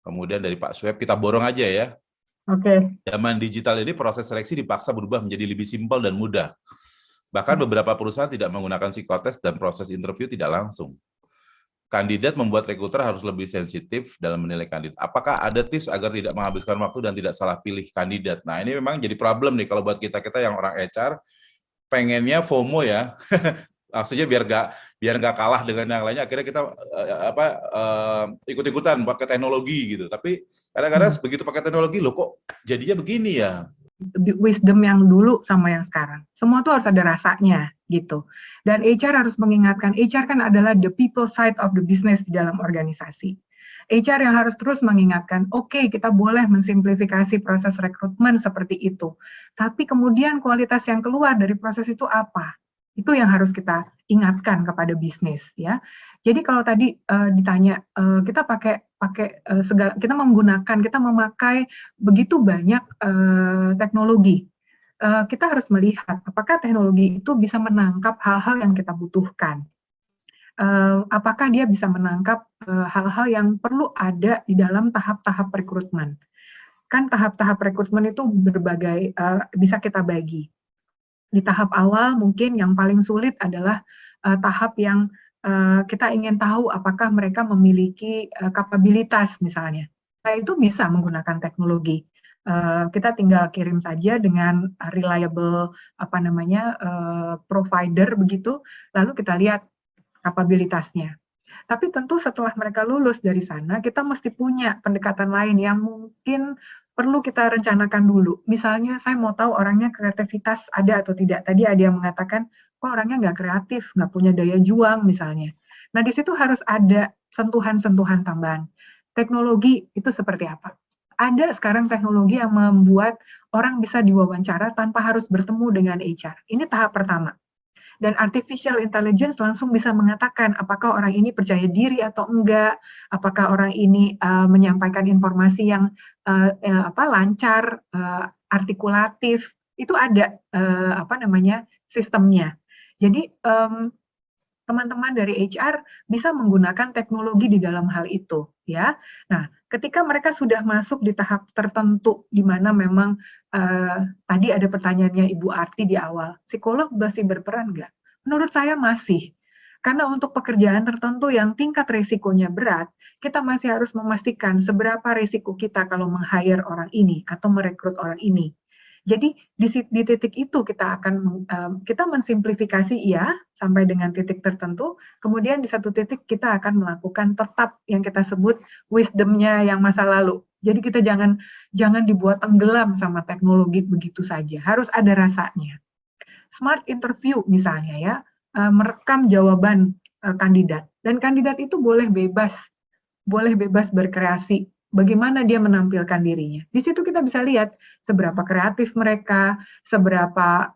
kemudian dari Pak Sweb, kita borong aja ya. Oke. Zaman digital ini proses seleksi dipaksa berubah menjadi lebih simpel dan mudah. Bahkan beberapa perusahaan tidak menggunakan psikotes dan proses interview tidak langsung. Kandidat membuat rekruter harus lebih sensitif dalam menilai kandidat. Apakah ada tips agar tidak menghabiskan waktu dan tidak salah pilih kandidat? Nah, ini memang jadi problem nih kalau buat kita-kita yang orang HR, pengennya FOMO ya. Maksudnya biar nggak kalah dengan yang lainnya, akhirnya kita ikut-ikutan pakai teknologi gitu. Tapi kadang-kadang begitu pakai teknologi, loh kok jadinya begini ya? Wisdom yang dulu sama yang sekarang. Semua tuh harus ada rasanya gitu. Dan HR harus mengingatkan, HR kan adalah the people side of the business di dalam organisasi. HR yang harus terus mengingatkan, oke, kita boleh mensimplifikasi proses rekrutmen seperti itu. Tapi kemudian kualitas yang keluar dari proses itu apa? Itu yang harus kita ingatkan kepada bisnis ya. Jadi kalau tadi ditanya kita kita memakai begitu banyak teknologi. Kita harus melihat apakah teknologi itu bisa menangkap hal-hal yang kita butuhkan. Apakah dia bisa menangkap hal-hal yang perlu ada di dalam tahap-tahap rekrutmen. Kan tahap-tahap rekrutmen itu berbagai, bisa kita bagi. Di tahap awal mungkin yang paling sulit adalah tahap yang kita ingin tahu apakah mereka memiliki kapabilitas misalnya. Nah, itu bisa menggunakan teknologi. Kita tinggal kirim saja dengan reliable provider begitu, lalu kita lihat kapabilitasnya. Tapi tentu setelah mereka lulus dari sana, kita mesti punya pendekatan lain yang mungkin perlu kita rencanakan dulu. Misalnya saya mau tahu orangnya kreativitas ada atau tidak. Tadi ada yang mengatakan, kok orangnya nggak kreatif, nggak punya daya juang misalnya. Nah, di situ harus ada sentuhan-sentuhan tambahan. Teknologi itu seperti apa? Ada sekarang teknologi yang membuat orang bisa diwawancara tanpa harus bertemu dengan HR. Ini tahap pertama. Dan artificial intelligence langsung bisa mengatakan apakah orang ini percaya diri atau enggak, apakah orang ini menyampaikan informasi yang lancar, artikulatif, itu ada sistemnya. Jadi teman-teman dari HR bisa menggunakan teknologi di dalam hal itu, ya. Nah, ketika mereka sudah masuk di tahap tertentu, di mana memang tadi ada pertanyaannya Ibu Arti di awal, psikolog masih berperan nggak? Menurut saya masih. Karena untuk pekerjaan tertentu yang tingkat resikonya berat, kita masih harus memastikan seberapa resiko kita kalau meng-hire orang ini atau merekrut orang ini. Jadi di titik itu kita akan kita mensimplifikasi sampai dengan titik tertentu, kemudian di satu titik kita akan melakukan tetap yang kita sebut wisdom-nya yang masa lalu. Jadi kita jangan dibuat tenggelam sama teknologi begitu saja, harus ada rasanya. Smart interview misalnya ya, merekam jawaban kandidat, dan kandidat itu boleh bebas berkreasi. Bagaimana dia menampilkan dirinya. Di situ kita bisa lihat seberapa kreatif mereka, seberapa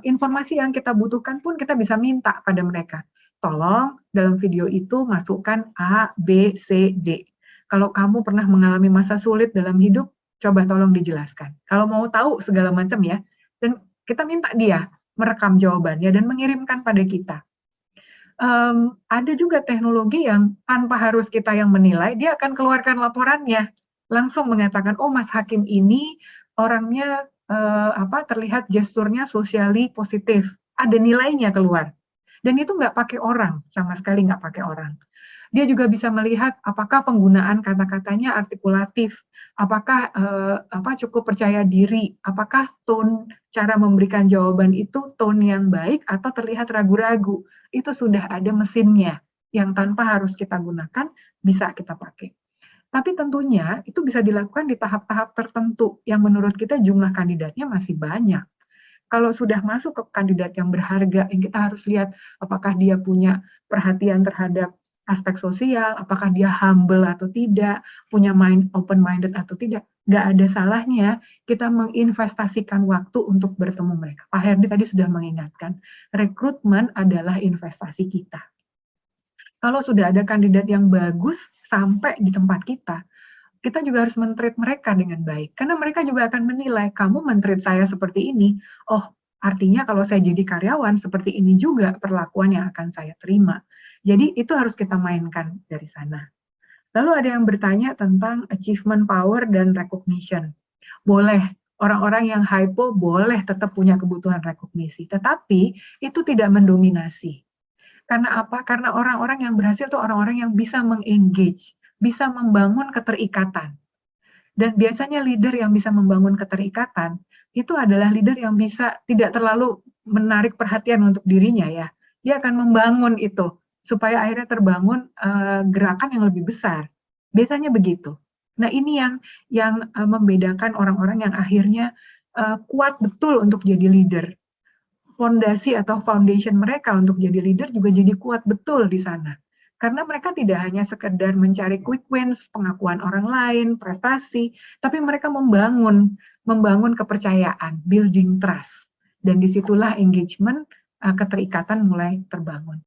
informasi yang kita butuhkan pun kita bisa minta pada mereka. Tolong dalam video itu masukkan A, B, C, D. Kalau kamu pernah mengalami masa sulit dalam hidup, coba tolong dijelaskan. Kalau mau tahu segala macam ya, dan kita minta dia merekam jawabannya dan mengirimkan pada kita. Ada juga teknologi yang tanpa harus kita yang menilai, dia akan keluarkan laporannya, langsung mengatakan, oh Mas Hakim ini orangnya terlihat gesturnya sosiali positif, ada nilainya keluar, dan itu nggak pakai orang, sama sekali nggak pakai orang. Dia juga bisa melihat apakah penggunaan kata-katanya artikulatif, apakah cukup percaya diri, apakah tone cara memberikan jawaban itu tone yang baik atau terlihat ragu-ragu. Itu sudah ada mesinnya yang tanpa harus kita gunakan, bisa kita pakai. Tapi tentunya itu bisa dilakukan di tahap-tahap tertentu yang menurut kita jumlah kandidatnya masih banyak. Kalau sudah masuk ke kandidat yang berharga, yang kita harus lihat apakah dia punya perhatian terhadap aspek sosial, apakah dia humble atau tidak, punya open-minded atau tidak, nggak ada salahnya kita menginvestasikan waktu untuk bertemu mereka. Pak Herdi tadi sudah mengingatkan, rekrutmen adalah investasi kita. Kalau sudah ada kandidat yang bagus sampai di tempat kita juga harus men-treat mereka dengan baik. Karena mereka juga akan menilai, kamu men-treat saya seperti ini, oh artinya kalau saya jadi karyawan, seperti ini juga perlakuan yang akan saya terima. Jadi itu harus kita mainkan dari sana. Lalu ada yang bertanya tentang achievement power dan recognition. Boleh, orang-orang yang hypo boleh tetap punya kebutuhan rekognisi, tetapi itu tidak mendominasi. Karena apa? Karena orang-orang yang berhasil itu orang-orang yang bisa mengengage, bisa membangun keterikatan. Dan biasanya leader yang bisa membangun keterikatan, itu adalah leader yang bisa tidak terlalu menarik perhatian untuk dirinya ya. Dia akan membangun itu, supaya akhirnya terbangun gerakan yang lebih besar. Biasanya begitu. Nah ini yang membedakan orang-orang yang akhirnya kuat betul untuk jadi leader. Fondasi atau foundation mereka untuk jadi leader juga jadi kuat betul di sana. Karena mereka tidak hanya sekedar mencari quick wins, pengakuan orang lain, prestasi, tapi mereka membangun kepercayaan, building trust. Dan disitulah engagement, keterikatan mulai terbangun.